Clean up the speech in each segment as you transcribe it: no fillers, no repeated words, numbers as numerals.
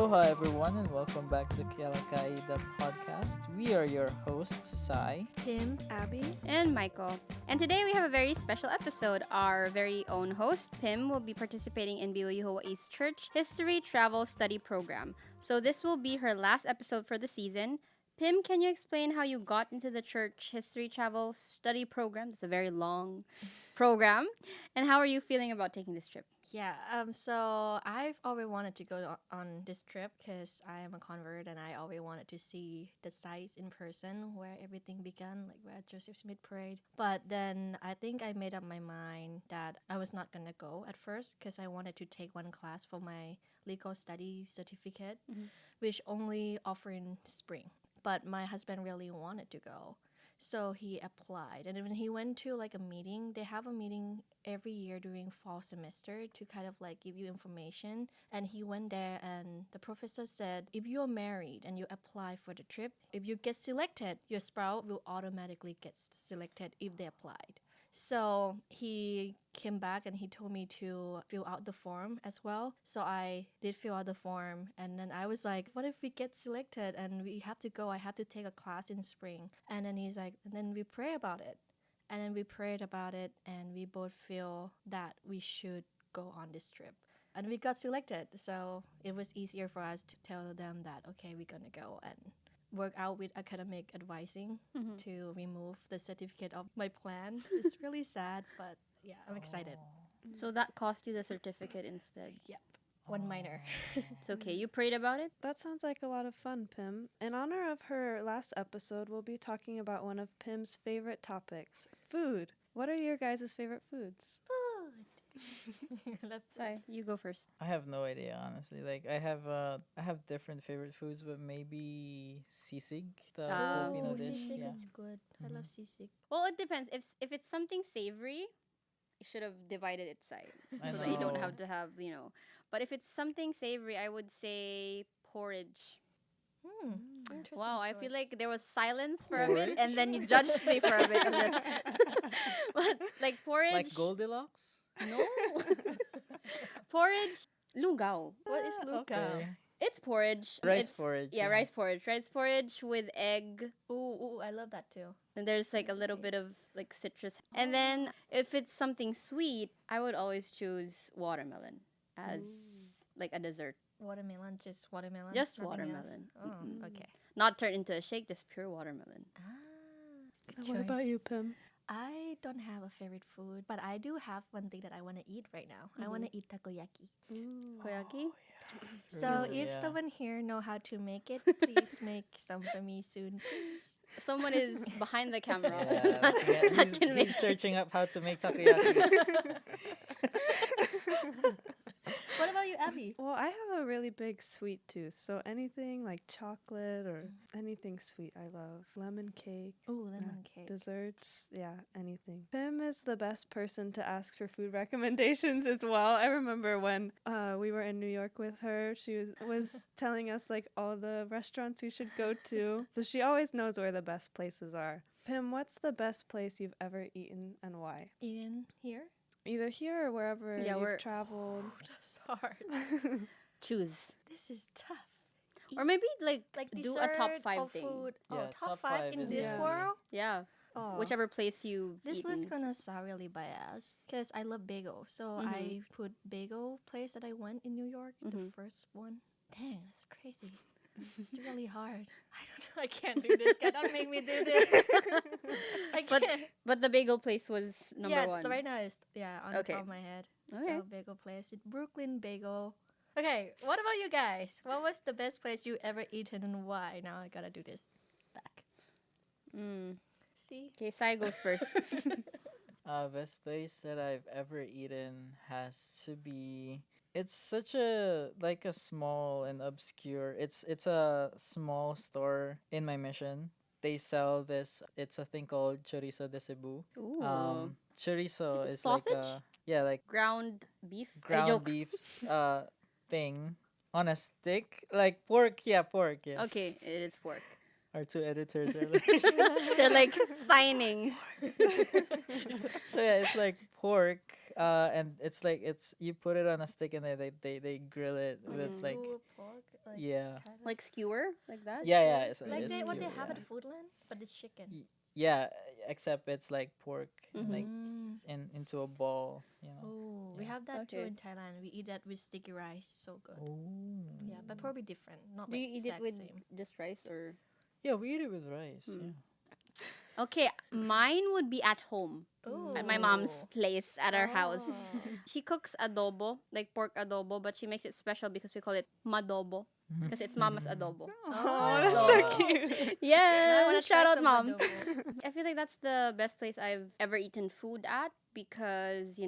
Aloha, everyone, and welcome back to Alaka'i, the podcast. We are your hosts, Sai. Pim, Abby. and Myco. And today we have a very special episode. Our very own host, Pim, will be participating in BYU-Hawaii's Church History Travel Study Program. So this will be her last episode for the season. Pim, can you explain how you got into the Church History Travel Study Program? It's a very long program. And how are you feeling about taking this trip? Yeah, so I've always wanted to go on this trip because I am a convert and I always wanted to see the sites in person where everything began, like where Joseph Smith prayed. But then I think I made up my mind that I was not going to go at first because I wanted to take one class for my legal study certificate, which only offer in spring. But my husband really wanted to go. So he applied. And when he went to like a meeting, they have a meeting every year during fall semester to kind of like give you information. And he went there and the professor said, if you are married and you apply for the trip, if you get selected, your spouse will automatically get selected if they applied. So he came back and he told me to fill out the form as well. So I did fill out the form. And then I was like, what if we get selected and we have to go? I have to take a class in spring. And then he's like, and then we pray about it. And then we prayed about it and we both feel that we should go on this trip. And we got selected. So it was easier for us to tell them that, okay, we're going to go and work out with academic advising to remove the certificate of my plan. It's really sad, but yeah, I'm excited. So that cost you the certificate instead. Yep. One minor. It's okay. You prayed about it? That sounds like a lot of fun, Pim. In honor of her last episode, we'll be talking about one of Pim's favorite topics, food. What are your guys' favorite foods? Sorry, you go first. I have no idea, honestly. Like, I have different favorite foods, but maybe sisig, the Filipino Oh, dish. sisig Yeah. is good. I love sisig. Well, it depends. If it's something savory, you should have divided it side I so that you don't know. have to have, But if it's something savory, I would say porridge. Interesting Wow, I feel choice. like there was silence for a bit, and then you judged me for a bit. And then but like porridge, Like Goldilocks? no, porridge, lugao. What is luca? Okay. It's porridge. Rice It's- porridge. Yeah, rice porridge. Rice porridge with egg. Ooh, I love that too. And there's like a little bit of like citrus. And then if it's something sweet, I would always choose watermelon as like a dessert. Watermelon, just watermelon. Just nothing else? watermelon. Oh, okay. Not turned into a shake, just pure watermelon. Good What about choice. you, Pim? I don't have a favorite food, but I do have one thing that I want to eat right now. I want to eat takoyaki. Koyaki? So True, if yeah. someone here know how to make it, please make some for me soon, please. Someone is behind the camera. Yeah, that he's, can make he's searching up how to make takoyaki. What about you, Abby? Well, I have a really big sweet tooth, so anything like chocolate or anything sweet I love. Lemon cake, Ooh, lemon cake. desserts, yeah, anything. Pim is the best person to ask for food recommendations as well. I remember when we were in New York with her, she was telling us like all the restaurants we should go to. So she always knows where the best places are. Pim, what's the best place you've ever eaten and why? Eaten here? Either here or wherever Yeah, you've we're- traveled. That's hard. choose. This is tough. Or maybe like, Like do a top dessert 5 or thing. food. Yeah, Oh, top top five five in is this Yeah. world? Yeah. Oh. Whichever place you've This eaten. was gonna sound really biased because I love bagel. So I put bagel place that I went in New York, the first one. Dang, that's crazy. It's really hard. I don't know. I can't do this. Cannot make me do this. I But can't. but the bagel place was number one. Right now is on Okay. the top of my head. Okay. So bagel place, it's Brooklyn Bagel. Okay, what about you guys? What was the best place you ever eaten and why? Now I gotta do this back. See? Okay, Sai goes first. Best place that I've ever eaten has to be. It's such a like a small and obscure. It's a small store in my mission. They sell this. It's a thing called chorizo de Cebu. Ooh. Chorizo Is it is like sausage? like Ground beef? ground joke. beef's thing on a stick, like pork. Yeah, pork. Yeah. Okay, it is pork. Our two editors are like. They're like signing. So yeah, it's like pork and it's like it's you put it on a stick and they grill it Like with a like pulled pork, like yeah kind of Like skewer, like that? yeah skewer. it's Like it's they what skewer, they have yeah. at Foodland, but it's chicken. Yeah, except it's like pork Mm-hmm. like Mm. into a ball, Oh, we Yeah. have that too Okay. in Thailand. We eat that with sticky rice. So good. Oh. Yeah, but probably different. Not Do like you eat it exact with same. just rice or? Yeah, we eat it with rice. Hmm. Yeah. Okay, mine would be at home. At my mom's Oh. place at our house. Oh. She cooks adobo, like pork adobo, but she makes it special because we call it madobo because it's mama's adobo. Oh, that's So- so cute. Now I Yeah, wanna try shout out some mom. adobo. I feel like that's the best place I've ever eaten food at because,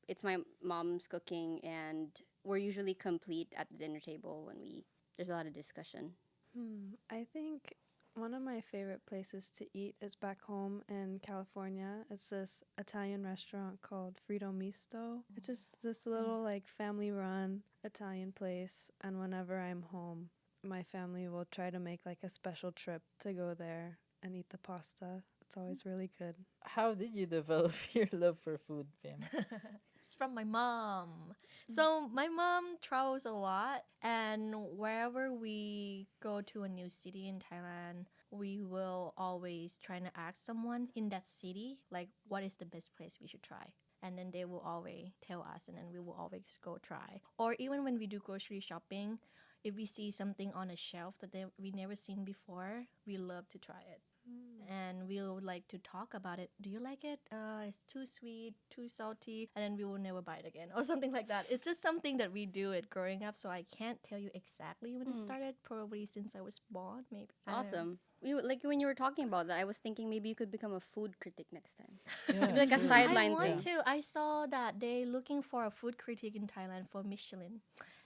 it's my mom's cooking and we're usually complete at the dinner table when there's a lot of discussion. I think one of my favorite places to eat is back home in California. It's this Italian restaurant called Frito Misto. It's just this little like family run Italian place, and whenever I'm home, my family will try to make like a special trip to go there and eat the pasta. It's always really good. How did you develop your love for food, Pim? It's from my mom. So my mom travels a lot, and wherever we go to a new city in Thailand, we will always try to ask someone in that city, like, what is the best place we should try? And then they will always tell us, and then we will always go try. Or even when we do grocery shopping, if we see something on a shelf that we never seen before, we love to try it. And we would like to talk about it. Do you like it? It's too sweet, too salty, and then we will never buy it again, or something like that. It's just something that we do it growing up. So I can't tell you exactly when it started. Probably since I was born, maybe. I don't know. Awesome. Like when you were talking about that, I was thinking maybe you could become a food critic next time. Yeah, Like a sure. side- I Sideline want thing. to. I saw that they looking for a food critic in Thailand for Michelin,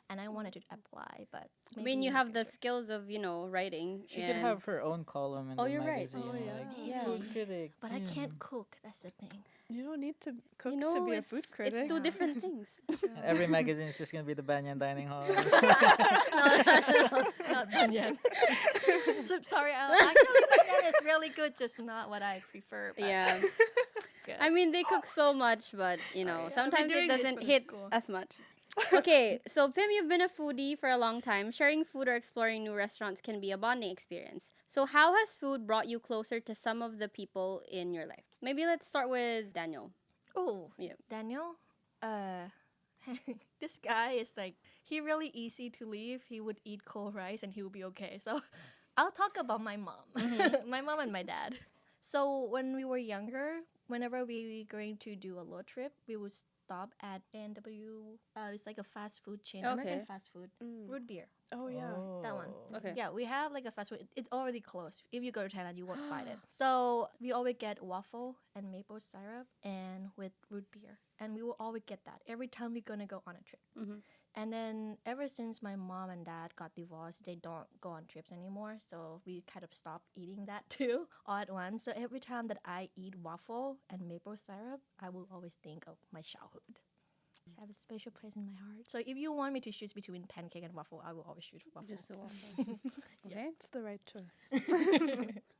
and I wanted to apply, but I maybe mean, you in have the future. skills of, writing. She could have her own column in Oh, the you're right. magazine. Oh, yeah. Like Yeah. food critic. But I Pim. can't cook. That's the thing. You don't need to cook You to know, be a food critic. it's two different things. And every magazine is just gonna be the Banyan Dining Hall. Not banyan. So, sorry, actually banyan is really good, just not what I prefer. But Yeah. it's good. I mean, they cook so much, but, Yeah, sometimes we're it doing this doesn't for the hit school. as much. Okay, so Pim, you've been a foodie for a long time. Sharing food or exploring new restaurants can be a bonding experience. So, how has food brought you closer to some of the people in your life? Maybe let's start with Daniel. Oh, Yeah. Daniel, this guy is like, he really easy to leave. He would eat cold rice and he would be okay. So I'll talk about my mom, my mom and my dad. So when we were younger, whenever we were going to do a road trip, we would stop at A&W. It's like a fast food chain, American Okay. fast food, Mm. root beer. Oh, yeah. That one. Okay. Yeah, we have like a fast food. It's already closed. If you go to Thailand, you won't find it. So we always get waffle and maple syrup and with root beer. And we will always get that every time we're gonna go on a trip. Mhm. And then ever since my mom and dad got divorced, they don't go on trips anymore. So we kind of stopped eating that too all at once. So every time that I eat waffle and maple syrup, I will always think of my childhood. I have a special place in my heart. So if you want me to choose between pancake and waffle, I will always choose waffle. Just a waffle. Okay. It's the right choice.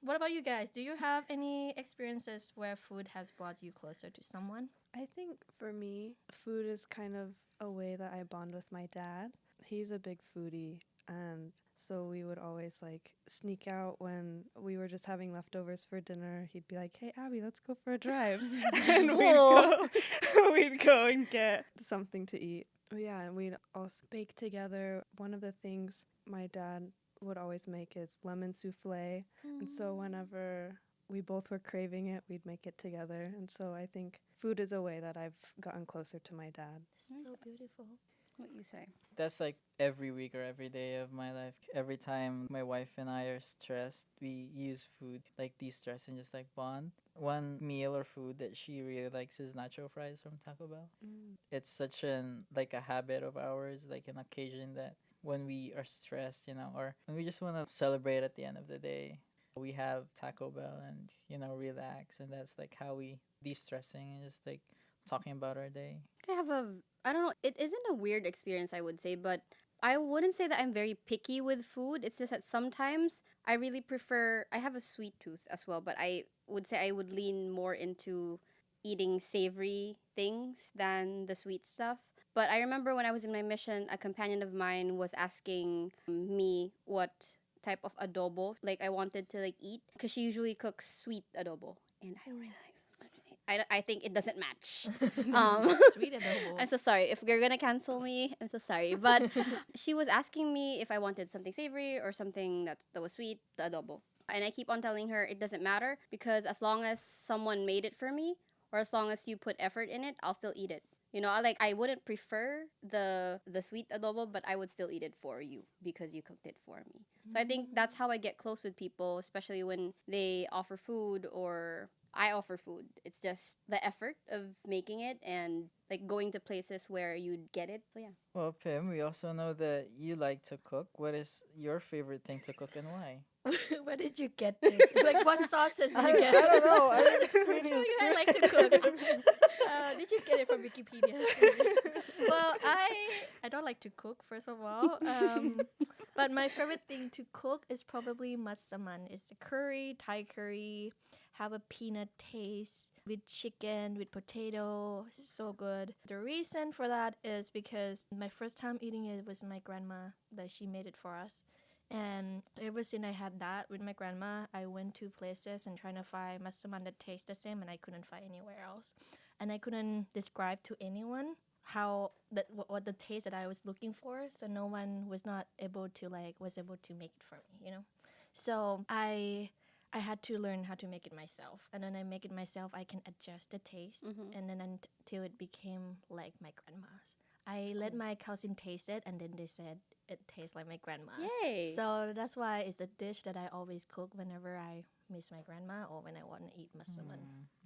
What about you guys? Do you have any experiences where food has brought you closer to someone? I think for me, food is kind of a way that I bond with my dad. He's a big foodie, and so we would always like sneak out when we were just having leftovers for dinner. He'd be like, "Hey, Abby, let's go for a drive," and we'd go and get something to eat. Yeah, and we'd also bake together. One of the things my dad would always make is lemon souffle, and so whenever we both were craving it, we'd make it together. And so I think food is a way that I've gotten closer to my dad. So beautiful. What you say? That's like every week or every day of my life. Every time my wife and I are stressed, we use food like de-stress and just like bond. One meal or food that she really likes is nacho fries from Taco Bell. It's such an like a habit of ours, like an occasion that when we are stressed, or when we just want to celebrate at the end of the day, we have Taco Bell and relax, and that's like how we de-stressing and just like talking about our day. I don't know, it isn't a weird experience, I would say, but I wouldn't say that I'm very picky with food. It's just that sometimes I really prefer, I have a sweet tooth as well, but I would say I would lean more into eating savory things than the sweet stuff. But I remember when I was in my mission, a companion of mine was asking me what type of adobo like I wanted to like eat because she usually cooks sweet adobo, and I don't really like. I think it doesn't match. Sweet I'm adobo. so sorry if you're gonna cancel me. I'm so sorry, but she was asking me if I wanted something savory or something that was sweet, the adobo. And I keep on telling her it doesn't matter because as long as someone made it for me or as long as you put effort in it, I'll still eat it. You know, I wouldn't prefer the sweet adobo, but I would still eat it for you because you cooked it for me. So I think that's how I get close with people, especially when they offer food or I offer food. It's just the effort of making it and like going to places where you'd get it. So yeah. Well, Pim, we also know that you like to cook. What is your favorite thing to cook and why? Where did you get this? Like, what sauces did you I get? don't know. I was just reading a I script. like to cook. Did you get it from Wikipedia? Well, I don't like to cook, first of all. But my favorite thing to cook is probably masaman. It's a curry, Thai curry, have a peanut taste with chicken, with potato. So good. The reason for that is because my first time eating it was my grandma that she made it for us. And ever since I had that with my grandma, I went to places and trying to find masaman that tastes the same, and I couldn't find anywhere else. And I couldn't describe to anyone how that what the taste that I was looking for. So no one was not able to was able to make it for me, you know. So I had to learn how to make it myself, and when I make it myself, I can adjust the taste, and then until it became like my grandma's. I let my cousin taste it, and then they said it tastes like my grandma. Yay. So that's why it's a dish that I always cook whenever I miss my grandma or when I want to eat masaman.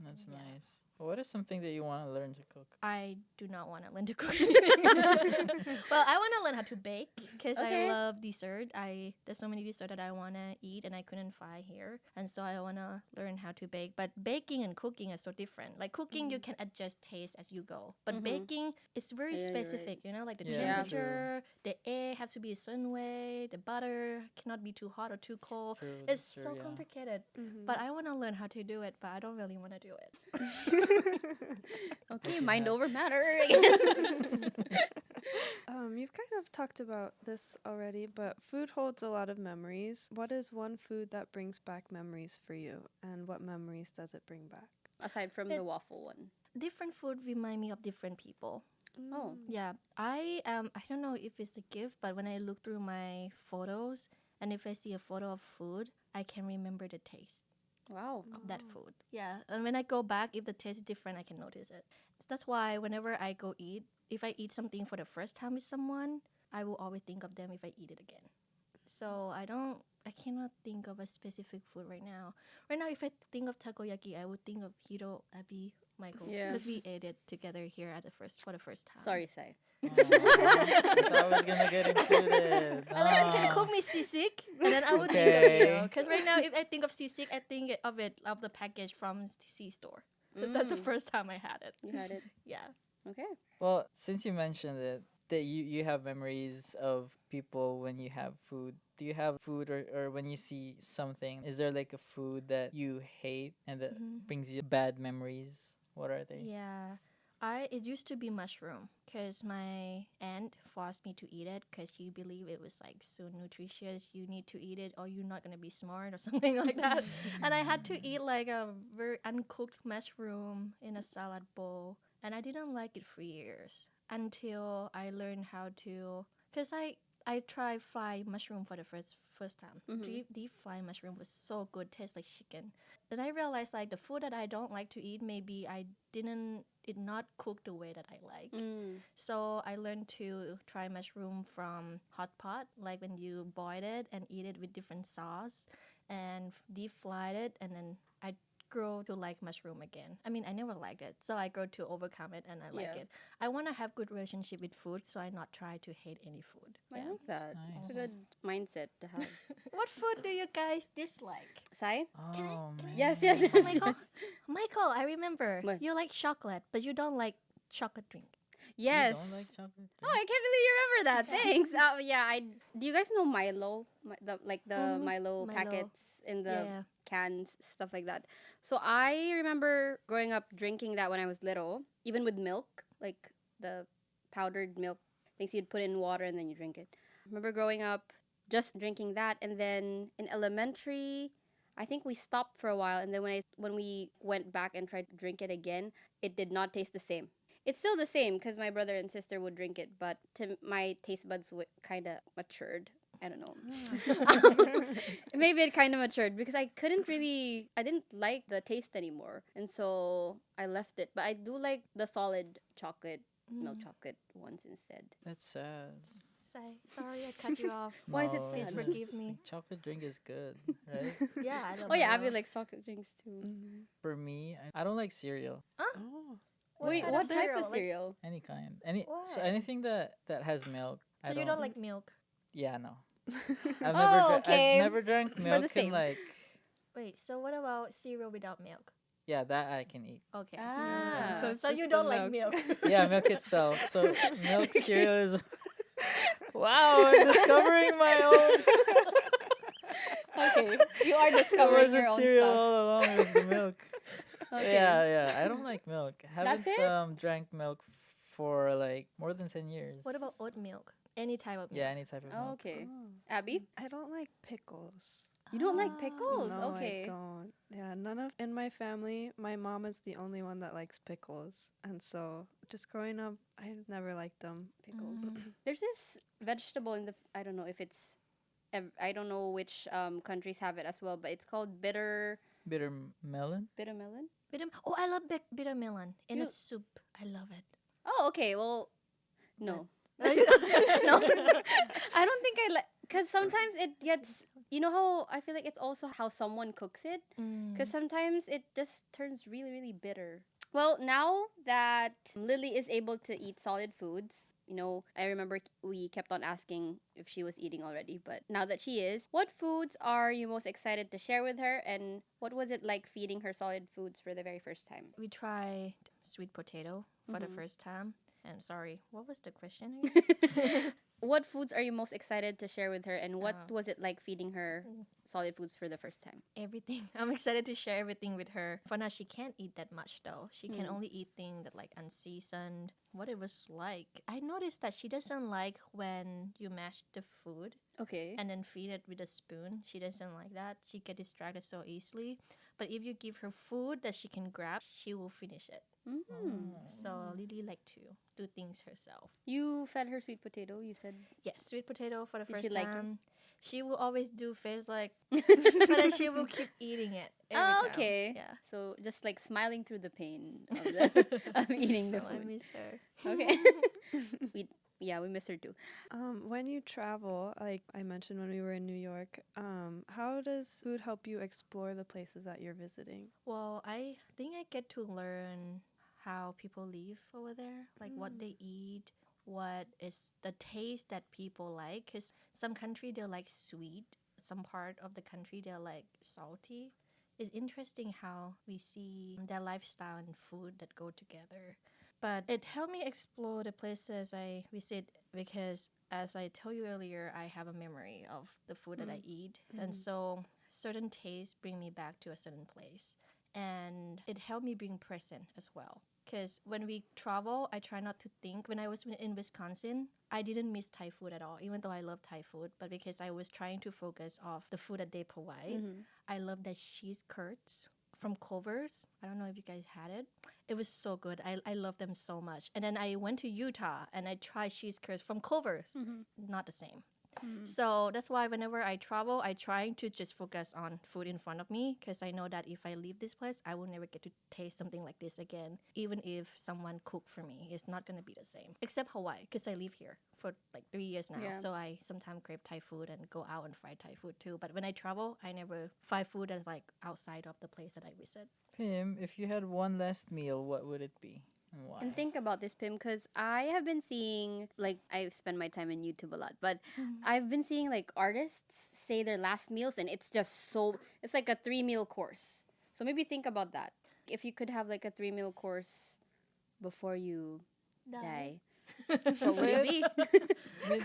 That's Yeah. nice. What is something that you want to learn to cook? I do not want to learn to cook anything. Well, I want to learn how to bake because Okay. I love dessert. There's so many dessert that I want to eat and I couldn't find here, and so I want to learn how to bake. But baking and cooking are so different. Like cooking, you can adjust taste as you go, but baking is very Yeah, you're right. specific. You know, like the Yeah, temperature, the egg has to be a certain way, the butter cannot be too hot or too cold. True, It's that's true, so yeah. complicated. But I want to learn how to do it, but I don't really want to do it. Okay, Okay, mind now- over matter. You've kind of talked about this already, but food holds a lot of memories. What is one food that brings back memories for you, and what memories does it bring back? Aside from the waffle one. Different food remind me of different people. Oh. Yeah, I don't know if it's a gift, but when I look through my photos and if I see a photo of food, I can remember the taste Wow. of that food. Yeah, and when I go back, if the taste is different, I can notice it. So that's why whenever I go eat, if I eat something for the first time with someone, I will always think of them if I eat it again. So I cannot think of a specific food right now. Right now, if I think of takoyaki, I would think of Hiro, Abby, Michael, Yeah. because we ate it together here for the first time. Sorry, Sai. Aw, I thought I was gonna get included. I like you can Aw. cook me sisig, and then I would think of you. Okay. Because right now, if I think of sisig, I think of the package from C store. Because that's the first time I had it. You had it. Yeah. Okay. Well, since you mentioned it, that you have memories of people when you have food. Do you have food or when you see something, is there like a food that you hate and that brings you bad memories? What are they? Yeah. It used to be mushroom because my aunt forced me to eat it because she believed it was like so nutritious. You need to eat it or you're not gonna be smart or something like that. And I had to eat like a very uncooked mushroom in a salad bowl, and I didn't like it for years until I learned how to. Cause I tried fried mushroom for the first time. Deep fried mushroom was so good, tastes like chicken. Then I realized like the food that I don't like to eat, maybe I didn't it not cooked the way that I like. So I learned to try mushroom from hot pot, like when you boil it and eat it with different sauce and deep fried it, and then I grow to like mushroom again. I mean, I never liked it, so I grow to overcome it and I like Yeah. it. I want to have good relationship with food, so I not try to hate any food. I like that. It's a nice. good mindset to have. What food do you guys dislike? Sai? Oh, man. Yes, yes. Oh, Michael, Michael, I remember What? you like chocolate, but you don't like chocolate drink. You Yes. don't like chocolate Oh, drink? I can't believe you remember that. Thanks. Yeah, I do you guys know Milo? The Milo Milo. packets in the Yeah. cans, stuff like that. So I remember growing up drinking that when I was little, even with milk, like the powdered milk things you'd put in water and then you drink it. I remember growing up just drinking that, and then in elementary, I think we stopped for a while, and then when we went back and tried to drink it again, it did not taste the same. It's still the same because my brother and sister would drink it, but my taste buds kind of matured. I don't know. Maybe it kind of matured because I didn't like the taste anymore. And so I left it. But I do like the solid chocolate, milk chocolate ones instead. That's sad. Sorry, I cut you off. Why is it No, Please sad? forgive me. Chocolate drink is good, right? Yeah, I love Oh, yeah, Milo. Abby likes chocolate drinks too. For me, I don't like cereal. Oh. Wait, kind what of type cereal? of Like- cereal? Any kind. So Why? anything that has milk. So you don't like milk? Yeah, no. Okay. I've never drank the milk same. in like. Wait, so what about cereal without milk? Yeah, that I can eat. Okay. Ah. So it's So just you the don't like milk? Yeah, milk itself. So milk cereal is. Wow, I'm discovering my own. Okay, you are It discovering wasn't your own cereal stuff. all along. It was the milk. Okay. Yeah. I don't like milk. That's Haven't it? drank milk for like more than 10 years. What about oat milk? Any type of milk? Yeah, any type of Oh, milk. okay. Oh. Abby, I don't like pickles. you don't like Ah. pickles? No, Okay. I don't. Yeah, none of in my family, my mom is the only one that likes pickles. And so just growing up, I never liked them. Pickles. Mm. There's this vegetable in the. I don't know if it's. I don't know which countries have it as well, but it's called Bitter melon? bitter melon. Oh, I love bitter melon in a You- soup. I love it. Oh, okay. Well, no. no. No. I don't think I like, because sometimes it gets, you know how I feel like it's also how someone cooks it, because sometimes it just turns really, really bitter. Well, now that Lily is able to eat solid foods, you know, I remember we kept on asking if she was eating already, but now that she is, what foods are you most excited to share with her, and what was it like feeding her solid foods for the very first time? We tried sweet potato for the Mhm. first time. And sorry, what was the question again? What foods are you most excited to share with her, and what Oh. was it like feeding her solid foods for the first time? Everything. I'm excited to share everything with her. For now, she can't eat that much though. She can Mm. only eat things that like unseasoned. What it was like. I noticed that she doesn't like when you mash the food Okay. and then feed it with a spoon. She doesn't like that. She get distracted so easily. But if you give her food that she can grab, she will finish it. Mm. So Lily like to do things herself. You fed her sweet potato, you said. Yes, sweet potato for the Did first she like it? time. She will always do face like, but then she will keep eating it. Every Oh, time. okay. Yeah. So just like smiling through the pain of, of eating the Oh, I food. miss her. Okay. we miss her too. When you travel, like I mentioned when we were in New York, how does food help you explore the places that you're visiting? Well, I think I get to learn how people live over there, like what they eat, what is the taste that people like. Because some country they're like sweet, some part of the country they're like salty. It's interesting how we see their lifestyle and food that go together. But it helped me explore the places I visit because, as I told you earlier, I have a memory of the food that I eat. And so certain tastes bring me back to a certain place. And it helped me being present as well. Because when we travel, I try not to think. When I was in Wisconsin, I didn't miss Thai food at all, even though I love Thai food. But because I was trying to focus off the food that they provide, I love the cheese curds from Culver's. I don't know if you guys had it. It was so good. I love them so much. And then I went to Utah and I tried cheese curds from Culver's. Not the same. So that's why whenever I travel, I try to just focus on food in front of me because I know that if I leave this place, I will never get to taste something like this again. Even if someone cooked for me, it's not gonna be the same. Except Hawaii, because I live here for like 3 years now. Yeah. So I sometimes crave Thai food and go out and fry Thai food too. But when I travel, I never fry food that's like outside of the place that I visit. Pim, if you had one last meal, what would it be? And why? And think about this, Pim, because I have been seeing, like, I spend my time in YouTube a lot, but I've been seeing, like, artists say their last meals, and it's just so, it's like a 3-meal course. So maybe think about that. If you could have, like, a 3-meal course before you Die. What would it be? I mean,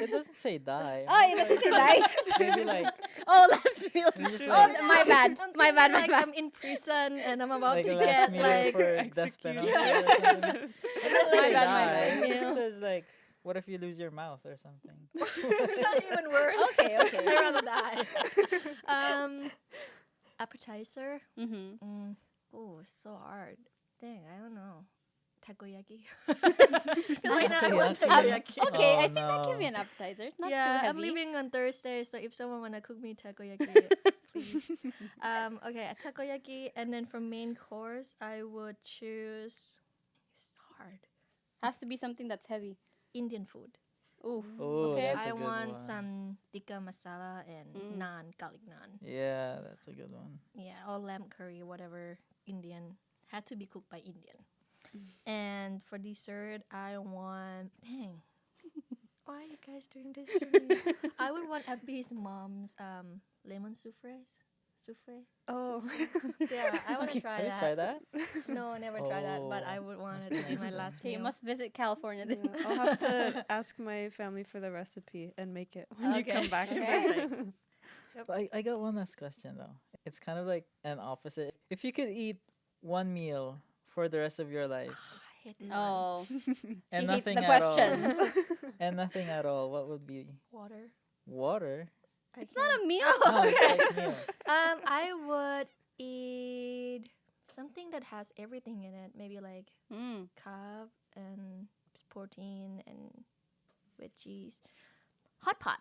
it doesn't say die. Oh, it doesn't say die. Maybe like Oh, last meal. maybe just Oh, like, my bad. I'm My bad. thinking My like bad. I'm in prison and I'm about like to a last get meal like for death penalty. Yeah. Or something. It doesn't My say bad, my die. bad. It just Yeah. says like, what if you lose your mouth or something? not even worse. Okay, okay. I'd rather die. Appetizer. Mm-hmm. Oh, so hard. Dang, I don't know. Takoyaki. 'Cause right now I want Takoyaki. takoyaki. Okay, Oh, I think that can no. be an appetizer. It's not Yeah, too heavy. I'm leaving on Thursday, so if someone wanna cook me takoyaki, please. Okay, a takoyaki, and then for main course, I would choose. It's hard. Has to be something that's heavy. Indian food. Ooh. Oh, Okay. that's a I good want one. some tikka masala and Mm. naan, garlic naan. Yeah, that's a good one. Yeah, or lamb curry, whatever Indian. Had to be cooked by Indian. And for dessert, I want. Dang. Why are you guys doing this to me? I would want Abby's mom's lemon souffle. Oh. Yeah, I want to try Have you that. tried that? No, never tried that, but Oh, I would want must it be to be nice my then. last Okay, you meal. must visit California then. Yeah, I'll have to ask my family for the recipe and make it when you Okay. come back. Okay. But I got one last question though. It's kind of like an opposite. If you could eat one meal for the rest of your life I hate this one. Oh, and she hates nothing the at question. all, and nothing at all, what would be? Water. Water? It's not a meal. No, it's like meal. I would eat something that has everything in it. Maybe like Mm. carb and protein and veggies. Hot pot.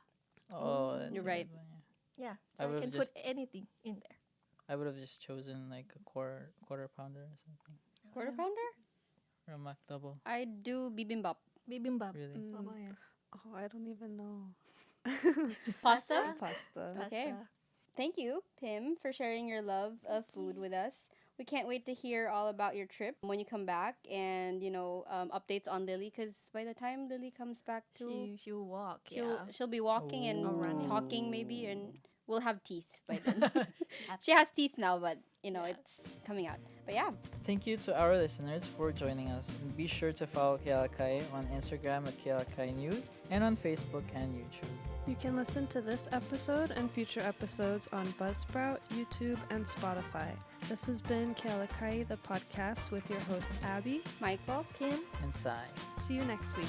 Oh, that's You're a right. good one, yeah. Yeah, I so I, would've can just- put anything in there. I would have just chosen like a quarter pounder or something. Quarter pounder? Or a Mac double. I do bibimbap. Bibimbap. Really? What about you? Oh, I don't even know. Pasta? Pasta. Okay. Pasta. Thank you, Pim, for sharing your love of food with us. We can't wait to hear all about your trip when you come back and, updates on Lily because by the time Lily comes back too, She'll walk. she'll be walking and Or running. talking maybe and we'll have teeth by then. Yeah. She has teeth now, but, Yeah. it's coming out. But yeah, Thank you to our listeners for joining us. And be sure to follow Alaka'i on Instagram at Alaka'i News and on Facebook and YouTube. You can listen to this episode and future episodes on Buzzsprout, YouTube, and Spotify. This has been Alaka'i, the podcast with your hosts Abby. Michael. Kim. And Sai. See you next week.